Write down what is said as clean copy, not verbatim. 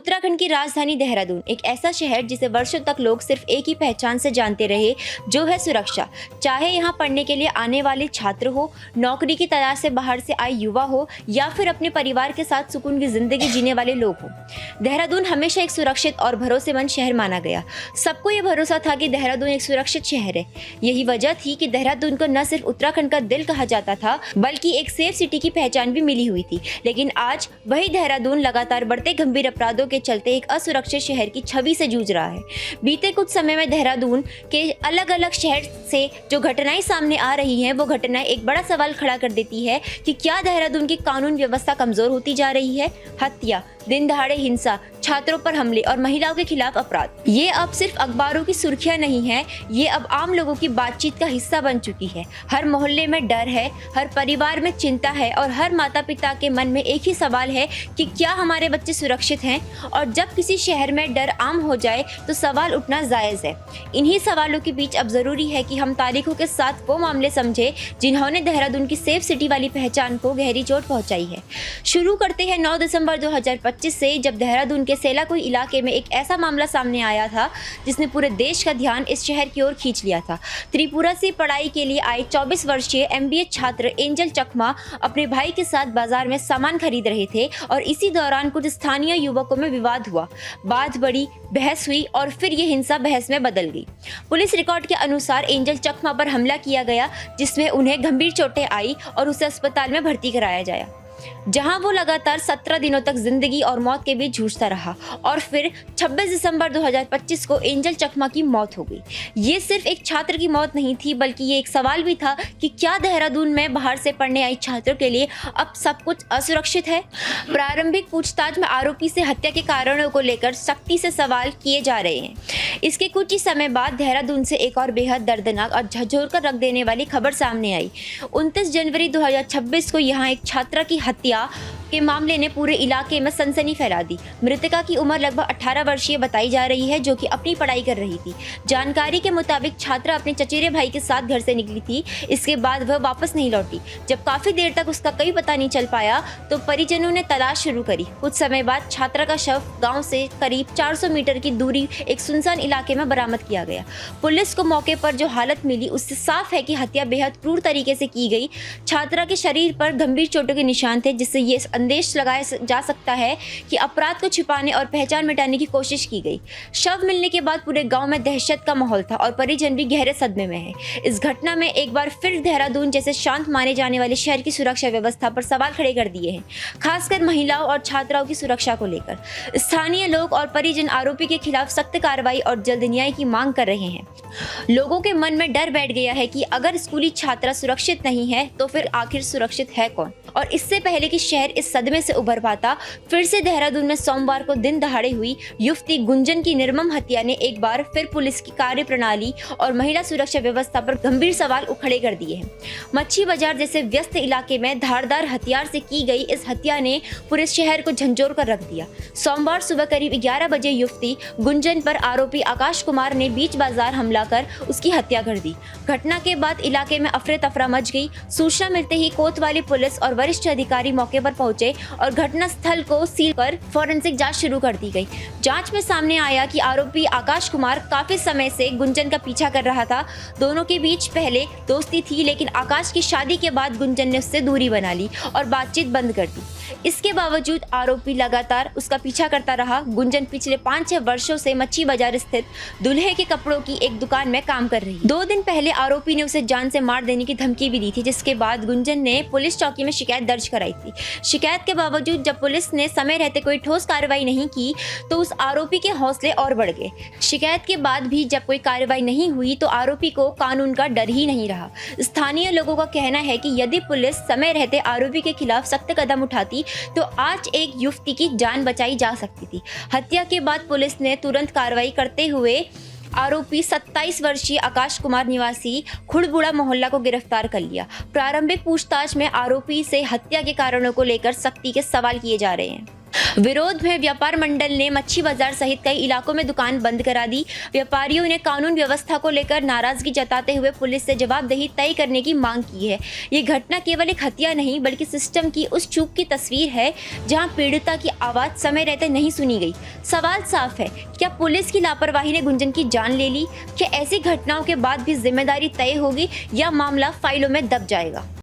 उत्तराखंड की राजधानी देहरादून एक ऐसा शहर जिसे वर्षों तक लोग सिर्फ एक ही पहचान से जानते रहे, जो है सुरक्षा। चाहे यहाँ पढ़ने के लिए आने वाले छात्र हो, नौकरी की तलाश से बाहर से आए युवा हो या फिर अपने परिवार के साथ सुकून की जिंदगी जीने वाले लोग हो, देहरादून हमेशा एक सुरक्षित और भरोसेमंद शहर माना गया। सबको ये भरोसा था कि देहरादून एक सुरक्षित शहर है। यही वजह थी कि देहरादून को न सिर्फ उत्तराखंड का दिल कहा जाता था, बल्कि एक सेफ सिटी की पहचान भी मिली हुई थी। लेकिन आज वही देहरादून लगातार बढ़ते गंभीर अपराधों के चलते एक असुरक्षित शहर की छवि से जूझ रहा है। बीते कुछ समय में देहरादून के अलग अलग शहर से जो घटनाएं सामने आ रही हैं, वो घटनाएं एक बड़ा सवाल खड़ा कर देती है कि क्या देहरादून की कानून व्यवस्था कमजोर होती जा रही है। हत्या, दिन दहाड़े हिंसा, छात्रों पर हमले और महिलाओं के खिलाफ अपराध, ये अब सिर्फ अखबारों की सुर्खियां नहीं है, ये अब आम लोगों की बातचीत का हिस्सा बन चुकी है। हर मोहल्ले में डर है, हर परिवार में चिंता है और हर माता पिता के मन में एक ही सवाल है कि क्या हमारे बच्चे सुरक्षित हैं। और जब किसी शहर में डर आम हो जाए तो सवाल उठना जायज़ है। इन्हीं सवालों के बीच अब जरूरी है कि हम तारीखों के साथ वो मामले समझे जिन्होंने देहरादून की सेफ सिटी वाली पहचान को गहरी चोट पहुंचाई है। शुरू करते हैं 9 दिसंबर 2025 से, जब देहरादून के सेलाकुई इलाके में एक ऐसा मामला सामने आया था जिसने पूरे देश का ध्यान इस शहर की ओर खींच लिया था। त्रिपुरा से पढ़ाई के लिए आए 24 वर्षीय MBA छात्र एंजल चकमा अपने भाई के साथ बाजार में सामान खरीद रहे थे और इसी दौरान कुछ स्थानीय युवकों में विवाद हुआ। बात बढ़ी, बहस हुई और फिर ये हिंसा बहस में बदल गई। पुलिस रिकॉर्ड के अनुसार एंजल चकमा पर हमला किया गया, जिसमें उन्हें गंभीर चोटें आई और उसे अस्पताल में भर्ती कराया गया, जहां वो लगातार 17 दिनों तक जिंदगी और मौत के बीच जूझता रहा। और फिर 26 दिसंबर 2025 को एंजल चकमा की मौत हो गई। ये सिर्फ एक छात्र की मौत नहीं थी, बल्कि ये एक सवाल भी था कि क्या देहरादून में बाहर से पढ़ने आई छात्रों के लिए अब सब कुछ असुरक्षित है। प्रारंभिक पूछताछ में आरोपी से हत्या के कारणों को लेकर सख्ती से सवाल किए जा रहे हैं। इसके कुछ ही समय बाद देहरादून से एक और बेहद दर्दनाक और झकझोर कर रख देने वाली खबर सामने आई। 29 जनवरी 2026 को यहाँ एक छात्रा की हत्या के मामले ने पूरे इलाके में सनसनी फैला दी। मृतका की उम्र लगभग 18 वर्षीय बताई जा रही है, जो कि अपनी पढ़ाई कर रही थी। जानकारी के मुताबिक छात्रा अपने चचेरे भाई के साथ घर से निकली थी। इसके बाद वह वापस नहीं लौटी। जब काफी देर तक उसका कोई पता नहीं चल पाया तो परिजनों ने तलाश शुरू करी। कुछ समय बाद छात्रा का शव गांव से करीब 400 मीटर की दूरी एक सुनसान इलाके में बरामद किया गया। पुलिस को मौके पर जो हालत मिली उससे साफ है कि हत्या बेहद क्रूर तरीके से की गई। छात्रा के शरीर पर गंभीर चोटों के निशान थे, जिससे ये संदेश लगाया जा सकता है कि अपराध को छिपाने और पहचान मिटाने की कोशिश की गई। शव मिलने के बाद पूरे गांव में दहशत का माहौल था और परिजन भी गहरे सदमे में है। इस घटना में एक बार फिर देहरादून जैसे शांत माने जाने वाले शहर की सुरक्षा व्यवस्था पर सवाल खड़े कर दिए हैं, खासकर महिलाओं और छात्राओं की सुरक्षा को लेकर। स्थानीय लोग और परिजन आरोपी के खिलाफ सख्त कार्रवाई और जल्द न्याय की मांग कर रहे हैं। लोगों के मन में डर बैठ गया है कि अगर स्कूली छात्रा सुरक्षित नहीं है तो फिर आखिर सुरक्षित है कौन। और इससे पहले कि शहर इस सदमे से उभर पाता, फिर से देहरादून में सोमवार को दिन दहाड़े हुई युवती गुंजन की निर्मम हत्या ने एक बार फिर पुलिस की कार्य प्रणाली और महिला सुरक्षा व्यवस्था पर गंभीर सवाल खड़े कर दिए हैं। मच्छी बाजार जैसे व्यस्त इलाके में धारदार हथियार से की गई इस हत्या ने पूरे शहर को झंझोर कर रख दिया। सोमवार सुबह करीब 11 बजे युवती गुंजन पर आरोपी आकाश कुमार ने बीच बाजार हमला कर उसकी हत्या कर दी। घटना के बाद इलाके में अफरे तफरा मच गई। सूचना मिलते ही कोतवाली पुलिस और वरिष्ठ अधिकारी मौके पर पहुंचे और घटना स्थल को सील कर फोरेंसिक जांच शुरू कर दी गई। जांच में सामने आया कि आरोपी आकाश कुमार काफी समय से गुंजन का पीछा कर रहा था। दोनों के बीच पहले दोस्ती थी, लेकिन आकाश की शादी के बाद गुंजन ने उससे दूरी बना ली और बातचीत बंद कर दी। इसके बावजूद आरोपी लगातार उसका पीछा करता रहा। गुंजन पिछले 5-6 वर्षों से मच्छी बाजार स्थित दूल्हे के कपड़ों की एक दुकान में काम कर रही। 2 दिन पहले आरोपी ने उसे जान से मार देने की धमकी भी दी थी, जिसके बाद गुंजन ने पुलिस चौकी में शिकायत दर्ज कराई थी। शिकायत के बावजूद जब पुलिस ने समय रहते कोई ठोस कार्रवाई नहीं की तो उस आरोपी के हौसले और बढ़ गए। शिकायत के बाद भी जब कोई कार्रवाई नहीं हुई तो आरोपी को कानून का डर ही नहीं रहा। स्थानीय लोगों का कहना है कि यदि पुलिस समय रहते आरोपी के खिलाफ सख्त कदम उठाती तो आज एक युवती की जान बचाई जा सकती थी। हत्या के बाद पुलिस ने तुरंत कार्रवाई करते हुए आरोपी 27 वर्षीय आकाश कुमार निवासी खुड़बुड़ा मोहल्ला को गिरफ्तार कर लिया। प्रारंभिक पूछताछ में आरोपी से हत्या के कारणों को लेकर सख्ती के सवाल किए जा रहे हैं। विरोध में व्यापार मंडल ने मच्छी बाजार सहित कई इलाकों में दुकान बंद करा दी। व्यापारियों ने कानून व्यवस्था को लेकर नाराजगी जताते हुए पुलिस से जवाबदेही तय करने की मांग की है। ये घटना केवल एक हत्या नहीं बल्कि सिस्टम की उस चूक की तस्वीर है जहां पीड़िता की आवाज समय रहते नहीं सुनी गई। सवाल साफ है, क्या पुलिस की लापरवाही ने गुंजन की जान ले ली? क्या ऐसी घटनाओं के बाद भी जिम्मेदारी तय होगी या मामला फाइलों में दब जाएगा?